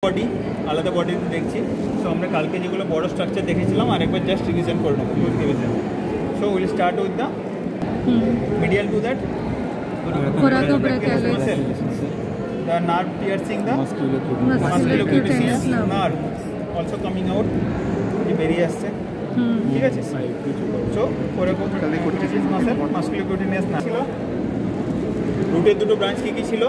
Body আলাদা বডিতে দেখছি। সো আমরা কালকে যেগুলো বড় স্ট্রাকচার দেখেছিলাম আরেকবার জাস্ট রিভিশন করে নেবো close revision. So will start with the medial to that coracobrachialis muscle, the nerve piercing the musculocutaneous nerve also coming out বেরিয়ে আসছে, ঠিক আছে। So coracobrachialis muscle musculocutaneous nerve ছিল। রুটের দুটো ব্রাঞ্চ কি ছিল?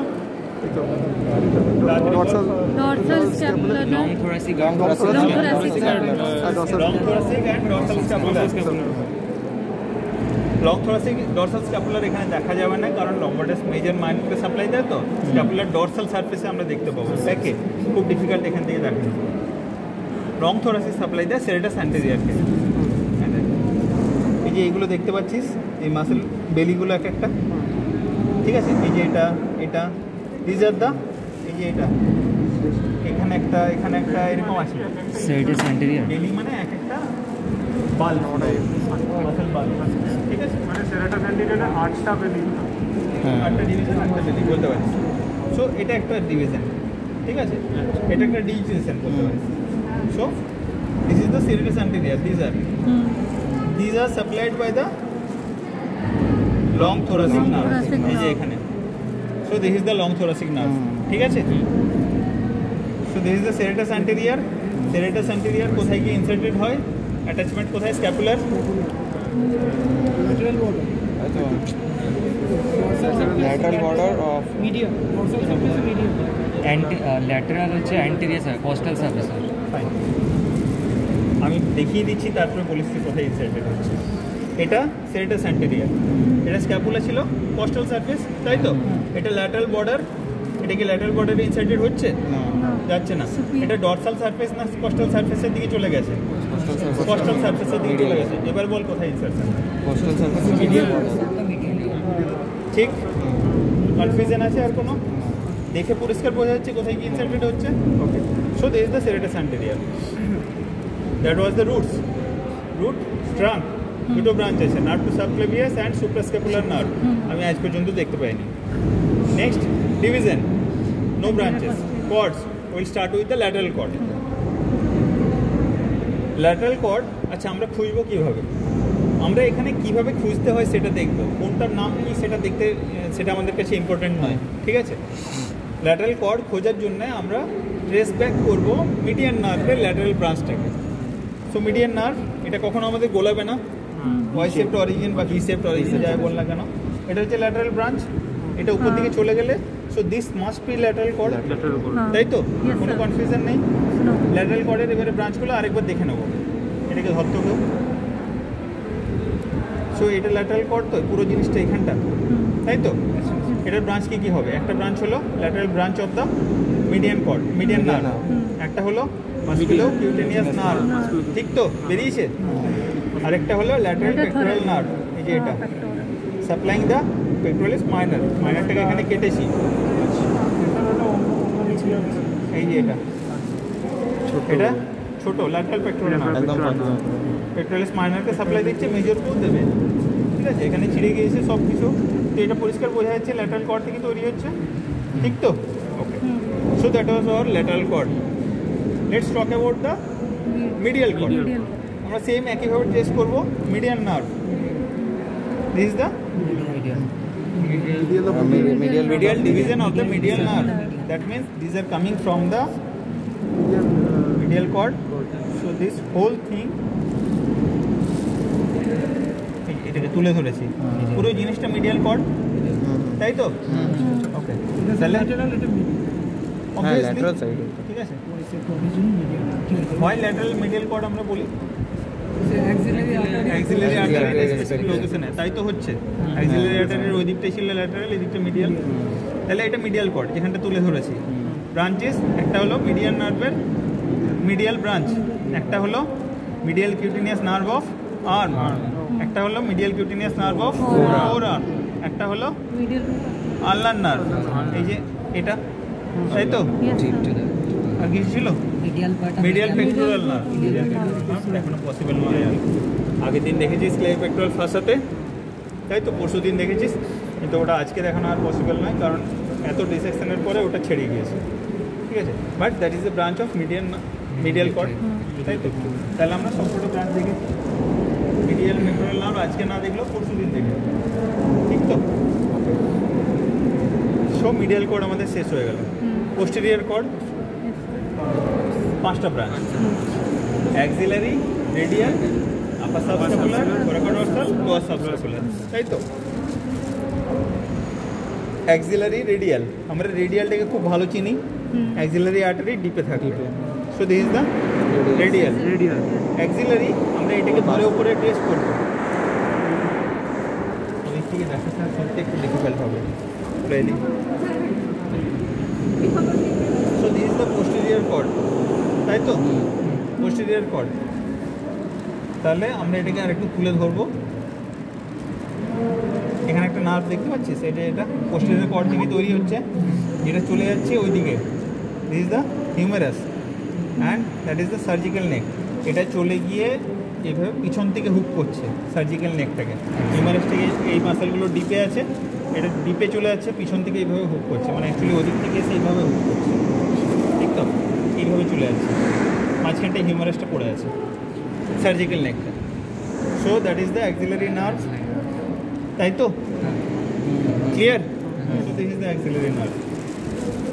dorsal scapular long thoracic and dorsal scapular। Long thoracic dorsal scapular এখানে দেখা যাবে না, কারণ লম্বার্টাস মেজর মাইন্ডকে সাপ্লাই দেয়, তো স্ক্যাপুলার ডরসাল সারফেসে আমরা দেখতে পাবো। ব্যাকে খুব ডিফিকাল্ট এখান থেকে দেখা যায়। লং থোরাসিক সাপ্লাই দেয় সেরেটাস অ্যান্টেরিয়রকে। এই যে এইগুলো দেখতে পাচ্ছিস, এই মাসেল বেলিগুলো এক একটা, ঠিক আছে। এই যে এটা দিজ আর দা, এই যে এটা এখানে একটা এরকম আছে সেরেটাস অ্যান্টেরিয়র। বেলি মানে এক একটা বাল, মাসেল বাল, ঠিক আছে। মানে সেরেটাস অ্যান্টেরিয়রে 8টা বেলি, 8টা ডিভিশন 8টা বেলি বলতে পারিস। সো এটা একটা ডিভিশন, ঠিক আছে। এটা একটা ডিভিশন বলতে পারিস। So this is the serratus anterior. These are supplied by the long thoracic nerve, এই যে এখানে। So this is the long thoracic nerve, ঠিক আছে। So this is the serratus anterior. Serratus anterior কোথায় গিয়ে ইনসার্টেড হয়? অ্যাটাচমেন্ট কোথায়? Scapular lateral border of medium, dorsal surface medium, lateral হচ্ছে অ্যান্টেরিয়র কোস্টাল সারফেস। আমি দেখিয়ে দিচ্ছি, তারপরে বলিস কোথায় ইনসার্টেড হচ্ছে। এটা সেরেটাস অ্যান্টেরিয়র, এটা স্ক্যাপুলা ছিল, কোস্টাল সারফেস, তাই তো। এটা ল্যাটারাল বর্ডার, এটা কি ল্যাটারাল বর্ডারে ইনসার্টেড হচ্ছে? যাচ্ছে না। এটা ডরসাল সারফেস না কোস্টাল সারফেসের দিকে চলে গেছে? কোস্টাল সারফেসের দিকে চলে গেছে। এবার বল কোথায় ইনসার্টেড? কোস্টাল সারফেস মিডিয়াম, ঠিক। কনফিউশন আছে আর কোনো? দেখে পরিষ্কার বোঝা যাচ্ছে কোথায় কি ইনসার্টেড হচ্ছে। Okay, so this is the serratus anterior. That was the root trunk. দুটো ব্রাঞ্চ আছে, nerve to subclavius and suprascapular nerve. আমি আজ পর্যন্ত দেখতে পাইনি। Next division, no branches. Cords will start with the lateral cord. Lateral cord, আচ্ছা আমরা খুঁজবো কীভাবে? আমরা এখানে কিভাবে খুঁজতে হয় সেটা দেখবো। কোনটার নাম কি সেটা দেখতে, সেটা আমাদের কাছে ইম্পর্টেন্ট নয়, ঠিক আছে। ল্যাটারাল কর্ড খোঁজার জন্য আমরা ট্রেস ব্যাক করবো মিডিয়ান নার্ভের ল্যাটারাল ব্রাঞ্চটাকে। সো মিডিয়ান নার্ভ, এটা কখনো আমাদের গোলাবে না, ওয়াই শেপড অরিজিন বা ভি শেপড অরিজিন যাই বল না কেন, এটা হচ্ছে ল্যাটারাল ব্রাঞ্চ। এটা উপর দিকে চলে গেলে, so this must be lateral cord, তাই তো? কোনো কনফিউশন নেই। ল্যাটারাল কর্ডের এবারে ব্রাঞ্চগুলো আরেকবার দেখে নেবো। এটাকে ধরতে হবে। সো এটা ল্যাটারাল কর্ড, তো পুরো জিনিসটা এখানটা, তাই তো। এটার ব্রাঞ্চ কি হবে? একটা ব্রাঞ্চ হলো lateral branch of the median cord, median nerve. একটা হলো মাসকুলোকিউটেনিয়াস নার্ভ, ঠিক তো, বেরিয়েছে। আরেকটা হলো ল্যাটারাল পেক্টোরাল নার্ভ, এই যে এটা সাপ্লাইং দ্য পেক্টোরালিস মাইনর। মাইনরটাকে এখানে কেটেছি, এই যে এটা ছোট ল্যাটারাল পেক্টোরাল নার্ভ, পেক্টোরালিস মাইনরকে সাপ্লাই দিচ্ছে, মেজরকেও দেবে, ঠিক আছে। এখানে ছিঁড়ে গিয়েছে সব কিছু, তো এটা পরিষ্কার বোঝা যাচ্ছে ল্যাটারাল কর্ড থেকে তৈরি হচ্ছে, ঠিক তো। Okay, so that was our lateral cord. Let's talk about the medial cord. আমরা সেম একইভাবে ট্রেস করবো median nerve. This is the medial division of the medial nerve. That means these are coming from the medial cord. So this whole thing, এটাকে তুলে ধরেছি, পুরো জিনিসটা medial cord, তাই তো। ওকে, তাহলে ঠিক আছে। হয় ল্যাটারাল মিডিয়াল কর্ড আমরা বলি, অ্যাক্সিলারি আর্টারির স্পেসিফিক লোকেশনে, তাই তো হচ্ছে। অ্যাক্সিলারি আর্টারির ওই দিকটাই ছিল ল্যাটারাল, এই দিকটা মিডিয়াল। তাহলে এটা মিডিয়াল কর্ড, যেখানটা তুলে ধরেছি। ব্রাঞ্চেস, একটা হলো মিডিয়ান নার্ভের মিডিয়াল ব্রাঞ্চ, একটা হলো medial cutaneous nerve of arm, একটা হলো medial cutaneous nerve of four arm, একটা হলো আলনার নার্ভ, এই যে এটা, তাই তো। আর কিছু ছিল? Medial pectoral nerve. এখনো পসিবল নয়। আগের দিন দেখেছিস ক্লে পেক্টোরাল ফাঁসাতে, তাই তো। পরশু দিন দেখেছিস, কিন্তু ওটা আজকে দেখানো আর পসিবল নয়, কারণ এত ডিসেকশনের পরে ওটা ছেড়ে গিয়েছে, ঠিক আছে। আছে, but that is the branch of medial cord, তাই তো? তাহলে আমরা সবকটা ব্রাঞ্চ দেখেছি, মিডিয়াল মেমোরিয়াল নার্ভ আজকে না দেখলেও পরশু দিন দেখে, ঠিক তো? সব মিডিয়াল কর্ড আমাদের শেষ হয়ে গেল। পোস্টেরিয়র কর্ড 5টা ব্রাঞ্চ, অ্যাক্সিলারি, রেডিয়াল, আপার সাবস্ক্যাপুলার, থোরাকোডর্সাল, লোয়ার সাবস্ক্যাপুলার, তাই তো? অ্যাক্সিলারি, রেডিয়াল, আমরা রেডিয়ালটাকে খুব ভালো চিনি, অ্যাক্সিলারি আর্টারি ডিপে থাকে, so this is the radial. Axillary আমরা এটাকে ধরে উপরে ট্রেস করবো, ওদিক থেকে দেখাটা সত্যি একটু ডিফিকাল্ট হবে। Ready? So this is the posterior cord, তাই তো? Posterior cord. তাহলে আমরা এটাকে আরেকটু তুলে ধরবো। এখানে একটা নার্ভ দেখতে পাচ্ছিস, এটা পোস্টেরিয়র কর্ড থেকে তৈরি হচ্ছে, যেটা চলে যাচ্ছে ওইদিকে। This is the humerus and that is the surgical neck. এটা চলে গিয়ে এইভাবে পিছন থেকে হুক করছে সার্জিক্যাল নেকটাকে। হিউমেরাস থেকে এই মাসেলগুলো ডিপে আছে, এটা ডিপে চলে যাচ্ছে, পিছন থেকে এইভাবে হুক করছে, মানে অ্যাকচুয়ালি ওদিক থেকে এসে এইভাবে হুক করছে, ঠিক তো? এইভাবে চলে যাচ্ছে, মাঝখানটায় হিউমেরাসটা পড়ে আছে, সার্জিক্যাল নেকটা। So that is the axillary nerve, তাই তো? Clear? So this is the axillary nerve.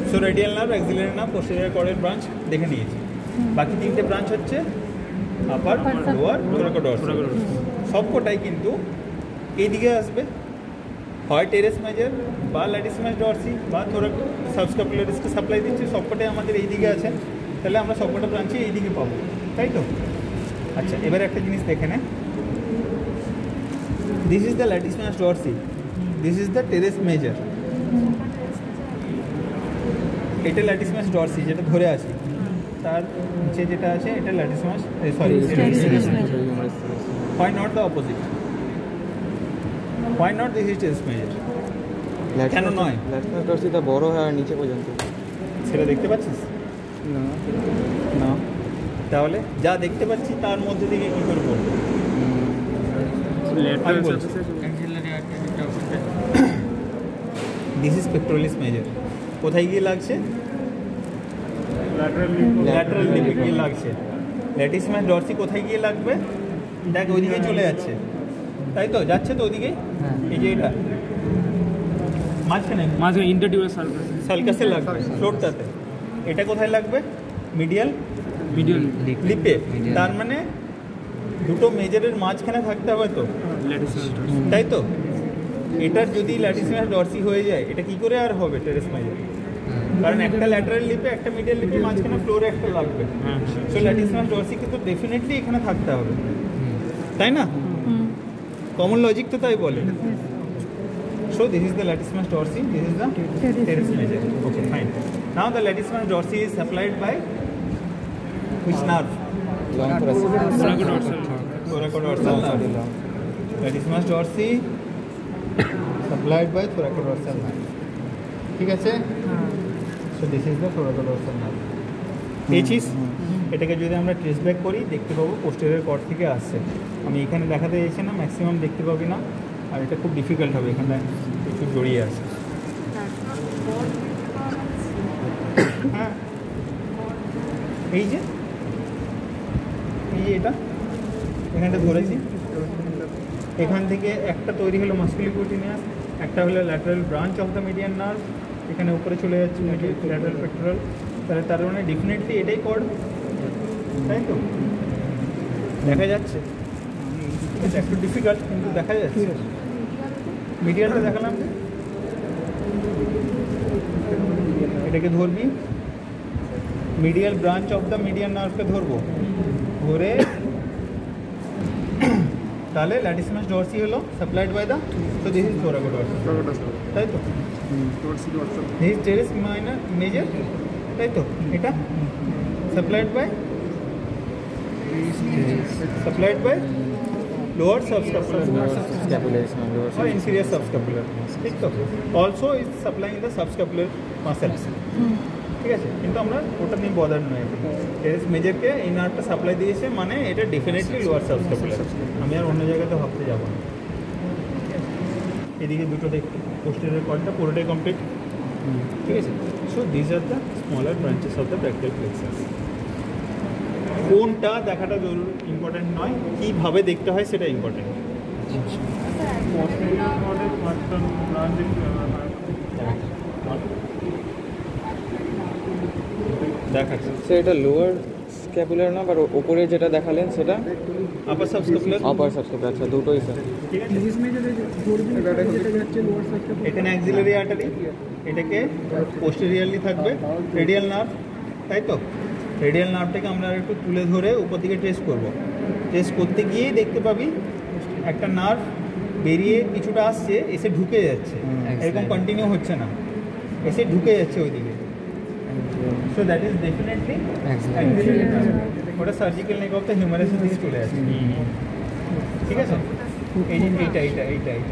So radial nerve, axillary nerve, posterior কর্ডের ব্রাঞ্চ দেখে নিয়েছি। বাকি 3টে ব্রাঞ্চ হচ্ছে আপার, লোয়ার, থোরাকোডর্সাল। সবকটাই কিন্তু এইদিকে আসবে, হয় টেরেস মেজর বা ল্যাটিসমাস ডরসি বা সাবস্ক্যাপুলারিসকে সাপ্লাই দিচ্ছে, সবকটাই আমাদের এইদিকে আছে। তাহলে আমরা সবকটা ব্রাঞ্চে এইদিকে পাবো, তাই তো? আচ্ছা, এবার একটা জিনিস দেখে নে, this is the latissimus dorsi, this is the teres major. এটা ল্যাটিসমাস ডরসি যেটা ধরে আছে, তার নিচে যেটা আছে এটা latissimus, sorry, why not the opposite? Why not this is teres major? কেন নয়? ল্যাটিসমাস ডরসিটা বড় হয় আর নিচে পর্যন্ত, সেটা দেখতে পাচ্ছিস না না? তাহলে যা দেখতে পাচ্ছি তার মধ্যে থেকে কী করে পড়বো? আমি বলছি, দিস ইজ পেক্টোরালিস মেজর। কোথায় গিয়ে লাগছে? ল্যাটারাল লিপে গিয়ে লাগছে। ল্যাটিসমাস ডরসি কোথায় গিয়ে লাগবে? দেখ ওইদিকে চলে যাচ্ছে, তাই তো? যাচ্ছে তো ওদিকে, এই যে এটা মাঝখানে ইন্টারডিউসার সালকাসে লাগবে, ফ্লোরটাতে। এটা কোথায় লাগবে? মিডিয়াল লিপে। তার মানে দুটো মেজরের মাঝখানে থাকতে হবে তো, তাই তো? এটার যদি ল্যাটিসমাস ডরসি হয়ে যায়, এটা কি করে আর হবে টেরেস মেজর? কারণ একটা ল্যাটারাল লিপে, একটা মিডিয়াল লিপে, মাঝখানে ফ্লোরে একটা লাগবে। সো ল্যাটিসমাস ডরসি কিন্তু ডেফিনেটলি এখানে থাকতে হবে, তাই না? কমন লজিক তো তাই বলে। So this is the latissimus dorsi, this is the teres major. Okay, fine. Now the latissimus dorsi is supplied by which nerve? Long Thoracodorsal nerve. Latissimus dorsi supplied by thoracodorsal nerve. ঠিক আছে? So this is the thoracodorsal nerve। পেয়েছিস? এটাকে যদি আমরা trace back করি, দেখতে পাবো posterior cord থেকে আসছে। আমি এখানে দেখাতে চাইছি না, ম্যাক্সিমাম দেখতে পাবি না, আর এটা খুব ডিফিকাল্ট হবে, এখানে প্রচুর জড়িয়ে আছে। হ্যাঁ, এই যে এটা এখানটা ধরেছি, এখান থেকে একটা তৈরি হলো মাসকুলিকুটিনিয়াস, একটা হলো lateral branch of the median nerve, এখানে উপরে চলে যাচ্ছে ল্যাটারাল পেক্টোরাল। তাহলে তার মানে ডেফিনেটলি এটাই কর্ড, তাই তো? দেখা যাচ্ছে, এটা একটু ডিফিকাল্ট কিন্তু দেখা যাচ্ছে। মিডিয়ালটা দেখালাম, এটাকে ধরবি, medial branch of the median নার্ভকে ধরবো, ধরে তাহলে ল্যাটিসমাস ডরসি হলো সাপ্লাইড বাই দ্য, তো দিস ইজ থোরাকোডর্সাল, তাই তো? This is teres minor major, তাই তো? এটা supplied by lower subscapular or inferior subscapular, ঠিক তো? Also is supplying the subscapular muscles, ঠিক আছে? কিন্তু আমরা ওটা নিয়ে বদার নয়, টেরেস মেজরকে এই নার্ভটা সাপ্লাই দিয়েছে, মানে এটা ডেফিনেটলি লোয়ার সাবস্ক্যাপুলার। আমি আর অন্য জায়গাতে ভাবতে যাব না। এদিকে দুটো দেখতে, পোস্টেরিয়র কর্ডটা পুরোটাই কমপ্লিট, ঠিক আছে? So this are the smaller branches of the brachial plexus. কোনটা দেখাটা জরুরি ইম্পর্টেন্ট নয়, কীভাবে দেখতে হয় সেটা ইম্পর্টেন্ট। দেখাচ্ছে সো এটা লোয়ার স্ক্যাপুলার না, বা ওপরে যেটা দেখালেন সেটা আপার সাবস্ক্যাপুলার, আপার সাবস্ক্যাপুলার। আচ্ছা, দুটোই স্যার। ঠিক আছে। এখানে অ্যাক্সিলারি আর্টারি, এটাকে পোস্টেরিয়ারলি থাকবে রেডিয়াল নার্ভ, তাই তো? রেডিয়াল নার্ভটাকে আমরা একটু তুলে ধরে উপর দিকে টেস্ট করব। টেস্ট করতে গিয়েই দেখতে পাবি একটা নার্ভ বেরিয়ে কিছুটা আসছে, এসে ঢুকে যাচ্ছে, এরকম কন্টিনিউ হচ্ছে না, এসে ঢুকে যাচ্ছে ওইদিকে। So that is definitely axillary nerve. ওটা সার্জিক্যাল নেক অফ দ্য হিউমারাসের দিকে চলে যাচ্ছে, ঠিক আছে? এই যে এইটা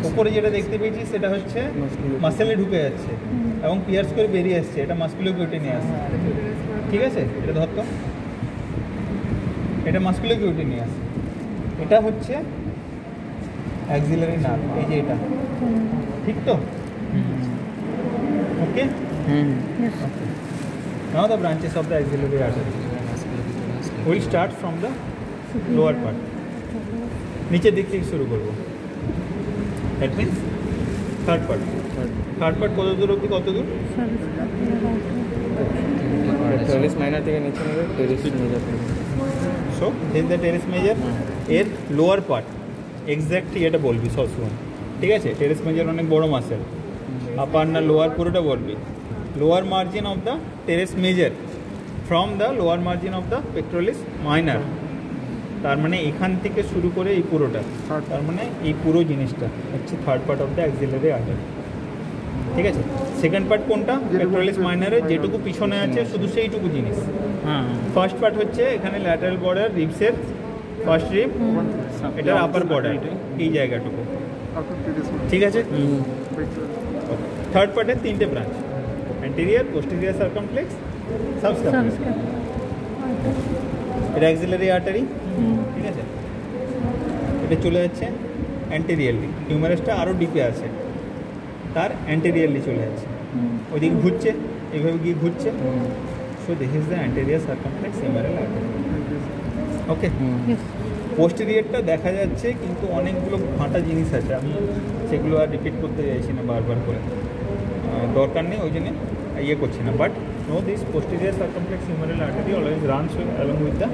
উপরে যেটা দেখতে পেয়েছি সেটা হচ্ছে মাসেলে ঢুকে যাচ্ছে এবং পিয়ার্স করে বেরিয়ে আসছে, এটা মাসকুলোকিউটেনিয়াস, ঠিক আছে? এটা ধরতো, এটা মাসকুলোকিউটেনিয়াস, এটা হচ্ছে অ্যাক্সিলারি নার্ভ, এই যে এটা, ঠিক তো? Okay, now the branches of the axillary artery. Will start from the lower part, নিচের দিক থেকে শুরু করবো। That means third part. Third part কত দূর অবধি, কত দূর? টেরিস মাইনর থেকে নিচে নেবে, টেরিস মেজর থেকে। So this the teres major, এর লোয়ার পার্ট এক্স্যাক্টলি এটা বলবি সবসময়, ঠিক আছে? টেরিস মেজর অনেক বড় মাসেল, আপার না লোয়ার পুরোটা বলবি। Lower margin of the teres major from the lower margin of the pectoralis minor, তার মানে এখান থেকে শুরু করে এই পুরোটা, তার মানে এই পুরো জিনিসটা হচ্ছে third part of the axillary artery, ঠিক আছে? সেকেন্ড পার্ট কোনটা? পেক্টোরালিস মাইনারের যেটুকু পিছনে আছে শুধু সেইটুকু জিনিস। ফার্স্ট পার্ট হচ্ছে এখানে ল্যাটারাল বর্ডার, রিবসের ফার্স্ট রিব, এটার আপার বর্ডার, এই জায়গাটুকু, ঠিক আছে? থার্ড পার্টের তিনটে branch, anterior, posterior circumflex, subscapular. এটা অ্যাক্সিলারি আর্টারি, ঠিক আছে? এটা চলে যাচ্ছে অ্যান্টেরিয়ারলি, হিউমারাসটা আরও ডিপে আছে, তার অ্যান্টেরিয়ারলি চলে যাচ্ছে, ওইদিকে ঘুরছে, এইভাবে গিয়ে ঘুরছে। So this is the anterior circumflex humeral artery. Okay, পোস্টেরিয়রটা দেখা যাচ্ছে কিন্তু অনেকগুলো ঘাঁটা জিনিস আছে, আমি সেগুলো আর রিপিট করতে চাইছি না বারবার করে, দরকার নেই, ওই জন্য ইয়ে করছি না। But no this posterior circumflex humeral artery always runs along with the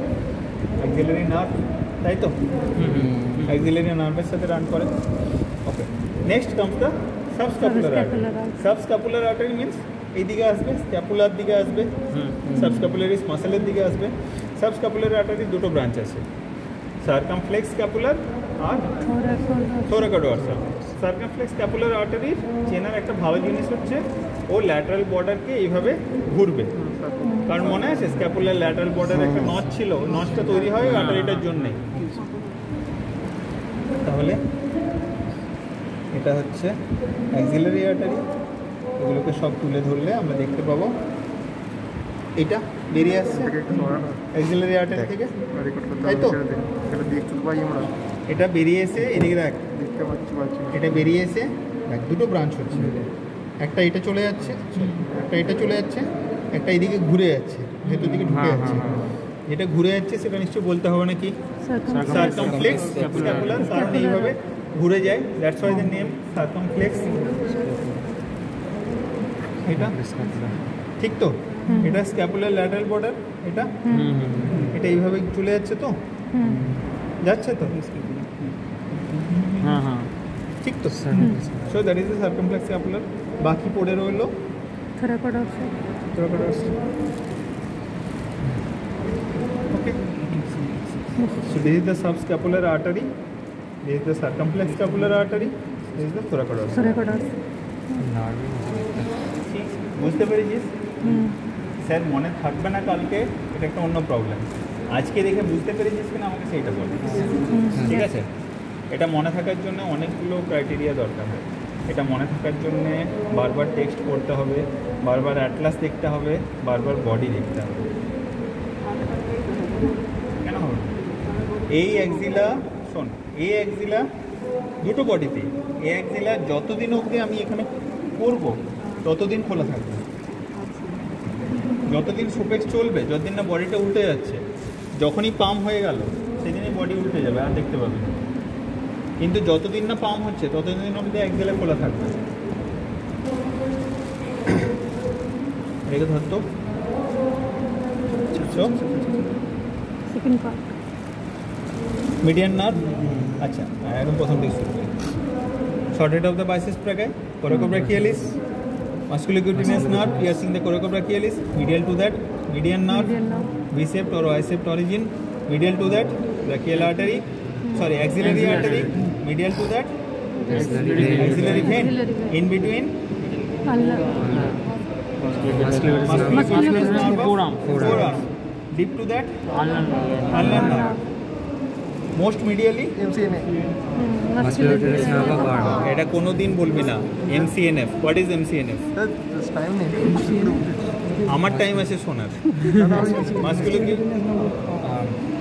axillary nerve, তাই তো? অ্যাক্সিলারি নার্ভের সাথে রান করে। Okay, next comes the subscapular artery. Subscapular artery means এইদিকে আসবে, স্ক্যাপুলার দিকে আসবে, সাবস্ক্যাপুলারিস মাসেলের দিকে আসবে। সাবস্ক্যাপুলার আর্টারি দুটো ব্রাঞ্চ আছে, সার্কামফ্লেক্স স্ক্যাপুলার আর থোরাকোডোর্সাল। সার্কামফ্লেক্স স্ক্যাপুলার আর্টারির চেনার একটা ভালো জিনিস হচ্ছে ও ল্যাটারাল বর্ডারকে এইভাবে ঘুরবে, কারণ মনে আছে স্ক্যাপুলার ল্যাটারাল বর্ডার একটা নচ ছিল, নচটা তৈরি হয় আর্টারিটার জন্যে। তাহলে এটা হচ্ছে অ্যাক্সিলারি আর্টারি, এগুলোকে সব তুলে ধরলে আমরা দেখতে পাবো এটা বেরিয়ে আসছে অ্যাক্সিলারি আর্টারি থেকে, তাই তো? এটা বেরিয়ে এসে এদিকে দেখ, এটা বেরিয়ে এসে দেখ দুটো ব্রাঞ্চ হচ্ছে, একটা এটা চলে যাচ্ছে, একটা এটা চলে যাচ্ছে, একটা এদিকে ঘুরে যাচ্ছে, ভেতর দিকে ঢুকে যাচ্ছে। যেটা ঘুরে যাচ্ছে সেটা নিশ্চয়ই বলতে হবে না কি? সার্কামফ্লেক্স স্ক্যাপুলার, কারণ এইভাবে ঘুরে যায়, that's why the name circumflex. এটা ঠিক তো? এটা স্ক্যাপুলার ল্যাটারাল বর্ডার, এটা এটা এইভাবে চলে যাচ্ছে, তো যাচ্ছে তো, ঠিক তো? So that is the circumflex scapular. বাকি পড়ে রইলো thoracodorsal. Okay, so this is the subscapular artery, this is the circumflex scapular artery, this is the thoracodorsal. বুঝতে পেরেছিস? স্যার মনে থাকবে না কালকে, এটা একটা অন্য প্রবলেম। আজকে দেখে বুঝতে পেরেছিস কিনা আমাকে সেইটা বল, ঠিক আছে? এটা মনে থাকার জন্য অনেকগুলো ক্রাইটেরিয়া দরকার হয়। এটা মনে থাকার জন্য বারবার টেক্সট পড়তে হবে, বারবার অ্যাটলাস দেখতে হবে, বারবার বডি দেখতে হবে। কেন হবে? এই অ্যাক্সিলা, শোন, এই অ্যাক্সিলা দুটো বডিতে, এই অ্যাক্সিলা যতদিন অবধি আমি এখানে করবো ততদিন খোলা থাকবে। যতদিন সুপেক্স চলবে, যতদিন না বডিটা উল্টে যাচ্ছে, যখনই পাম্প হয়ে গেল সেদিনই বডি উল্টে যাবে, আর দেখতে পাবে। কিন্তু যতদিন না পাম্প হচ্ছে ততদিন অবধি একজেলে খোলা থাকবে। রেখে ধরতো সেকেন্ড পার্ট মিডিয়ান নার্ভ। আচ্ছা, এখন প্রথম থেকে শুরু করি। Short head of the biceps brachii, coracobrachialis, musculocuteneous nerve piercing the coracobrachialis, medial to that median nerve, V-shaped or Y-shaped origin, medial to that brachial artery, sorry, axillary artery, medial to that axillary vein, in between musculocuteneous nerve of forearm, deep to that ulnar nerve, most medially musculocuteneous nerve of arm. এটা কোনোদিন বলবি না MCNF। What is MCNF? আমার time আছে শোনার।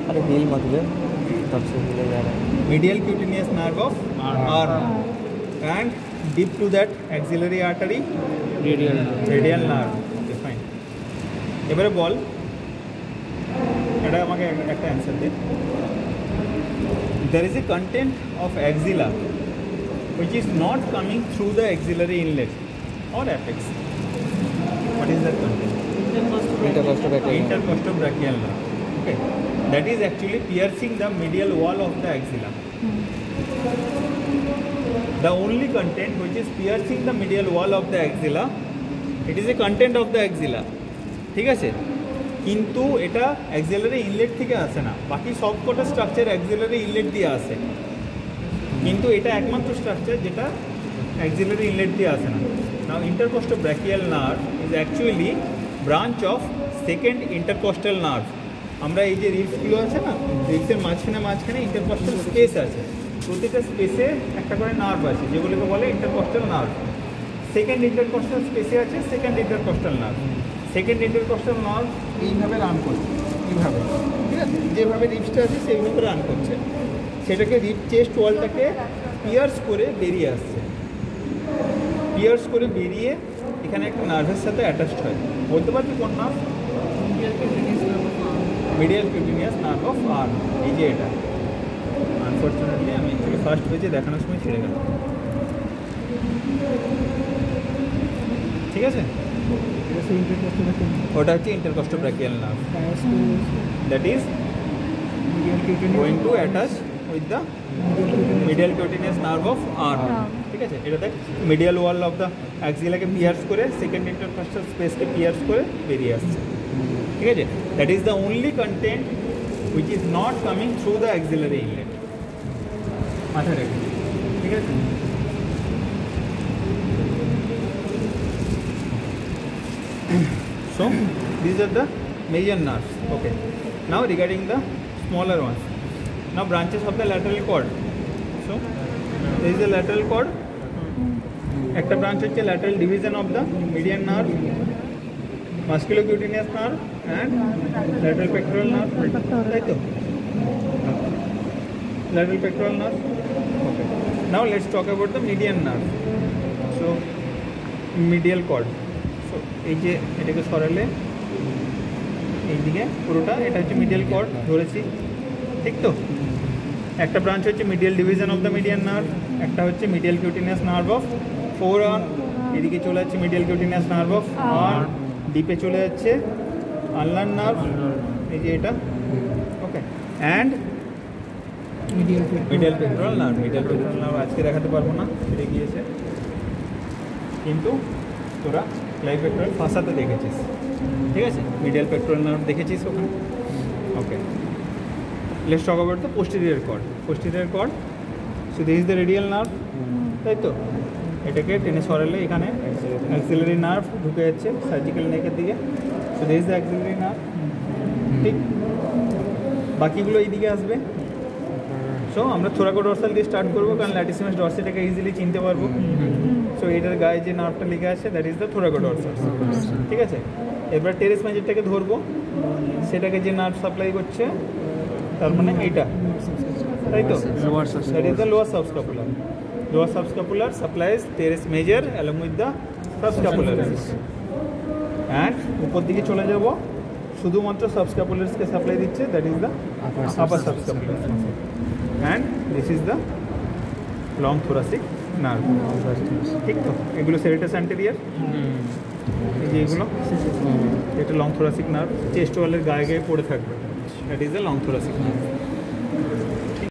अरे deal मतलब तब से मिले जा रहा है। medial cutaneous nerve of arm and deep to that axillary artery, radial nerve। Okay, fine. এবারে বল, এটা আমাকে একটা অ্যান্সার দে। There is a content of axilla which is not coming through the axillary inlet or apex. What is that content? Intercostobrachial nerve. Okay, that is actually piercing the medial wall of the axilla. The only content which is piercing the medial wall of the axilla, it is a content of the axilla. ঠিক আছে, কিন্তু এটা axillary inlet থেকে আসে না। বাকি সব কটা স্ট্রাকচার অ্যাক্সিলারি ইনলেট দিয়ে আসে, কিন্তু এটা একমাত্র স্ট্রাকচার যেটা অ্যাক্সিলারি ইনলেট দিয়ে আসে না। Now intercostobrachial nerve is actually branch of second intercostal nerve. আমরা এই যে রিবসগুলো আছে না, রিবসের মাঝখানে ইন্টারকস্টাল স্পেস আছে, প্রতিটা স্পেসে একটা করে নার্ভ আছে যেগুলোকে বলে ইন্টারকস্টাল নার্ভ। সেকেন্ড ইন্টারকস্টাল স্পেসে আছে second intercostal nerve. Second intercostal nerve এইভাবে রান করছে, এইভাবে, ঠিক আছে, যেভাবে রিবসটা আছে সেইভাবে রান করছে, সেটাকে রিব চেস্ট ওয়ালটাকে পিয়ার্স করে বেরিয়ে আসছে। পিয়ার্স করে বেরিয়ে এখানে একটা নার্ভের সাথে অ্যাটাচড হয়। বলতে পারবি কোন nerve? Medial cutaneous nerve of arm. এই যে এটা, আনফর্চুনেটলি আমি অ্যাকচুয়ালি ফার্স্ট পেজে দেখানোর সময় ছেড়ে গেল। ঠিক আছে, ওটা হচ্ছে intercostobrachial nerve, that is going to attach with the medial cutaneous nerve of arm. ঠিক আছে, এটা দেখ মিডিয়াল ওয়াল অফ দ্য অ্যাক্সিলাকে পিয়ার্স করে সেকেন্ড ইন্টারকস্টাল স্পেসকে পিয়ার্স করে বেরিয়ে আসছে। ঠিক আছে, that is the only content which is not coming through the axillary inlet. মাথায় রেখে, ঠিক আছে। So these are the major nerves. Okay, now regarding the smaller ones, now branches of the lateral cord. So there is the lateral cord, একটা branch হচ্ছে lateral division of the median nerve, musculocutaneous nerve and lateral pectoral nerve, তাই তো, lateral pectoral nerve. Okay, now let's talk about the median nerve. So medial cord, এই যে এটাকে সরালে এইদিকে পুরোটা, এটা হচ্ছে মিডিয়াল কর্ড ধরেছি, ঠিক তো। একটা ব্রাঞ্চ হচ্ছে medial division of the median nerve, একটা হচ্ছে medial cutaneous nerve of forearm, এদিকে চলে যাচ্ছে medial cutaneous nerve of arm, ডিপে চলে যাচ্ছে আলনার নার্ভ, এই যে এটা। Okay, and medial pectoral nerve. Medial pectoral nerve আজকে দেখাতে পারবো না, ফিরে গিয়েছে, কিন্তু তোরা ক্লাই পেক্টোরাল ফাঁসাতে দেখেছিস, ঠিক আছে, মিডিয়াল পেক্টোরাল নার্ভ দেখেছিস ওখানে। Okay, let's talk about the posterior cord. Posterior cord, so this is the radial nerve, তাই তো। এটাকে টেনে সরালে এখানে অ্যাক্সিলারি নার্ভ ঢুকে যাচ্ছে সার্জিক্যাল নেকের দিকে, so this is the axillary nerve, ঠিক। বাকিগুলো এইদিকে আসবে। সো আমরা থোরাকোডর্সাল দিয়ে স্টার্ট করবো, কারণ ল্যাটিসিমাস ডরসিটাকে ইজিলি চিনতে পারবো। সো এটার গায়ে যে নার্ভটা লেগে আছে দ্যাট ইজ দ্য থোরাকোডর্সাল, ঠিক আছে। এবার টেরেস মেজরটাকে ধরবো, সেটাকে যে নার্ভ সাপ্লাই করছে তার মানে এইটা, তাই তো, that is the lower subscapular. Lower subscapular supplies teres major along with the subscapularis and উপর দিকে চলে যাব শুধুমাত্র সাবস্ক্যাপুলারিসকে সাপ্লাই দিচ্ছে, that is the upper subscapularis and this is the long thoracic nerve. ঠিক তো, এগুলো সেরিটাস অ্যান্টেরিয়ার, এই যে এগুলো এটা লং থোরাসিক নার্ভ, চেস্ট ওয়ালের গায়ে গায়ে পড়ে থাকবে, that is the long thoracic nerve.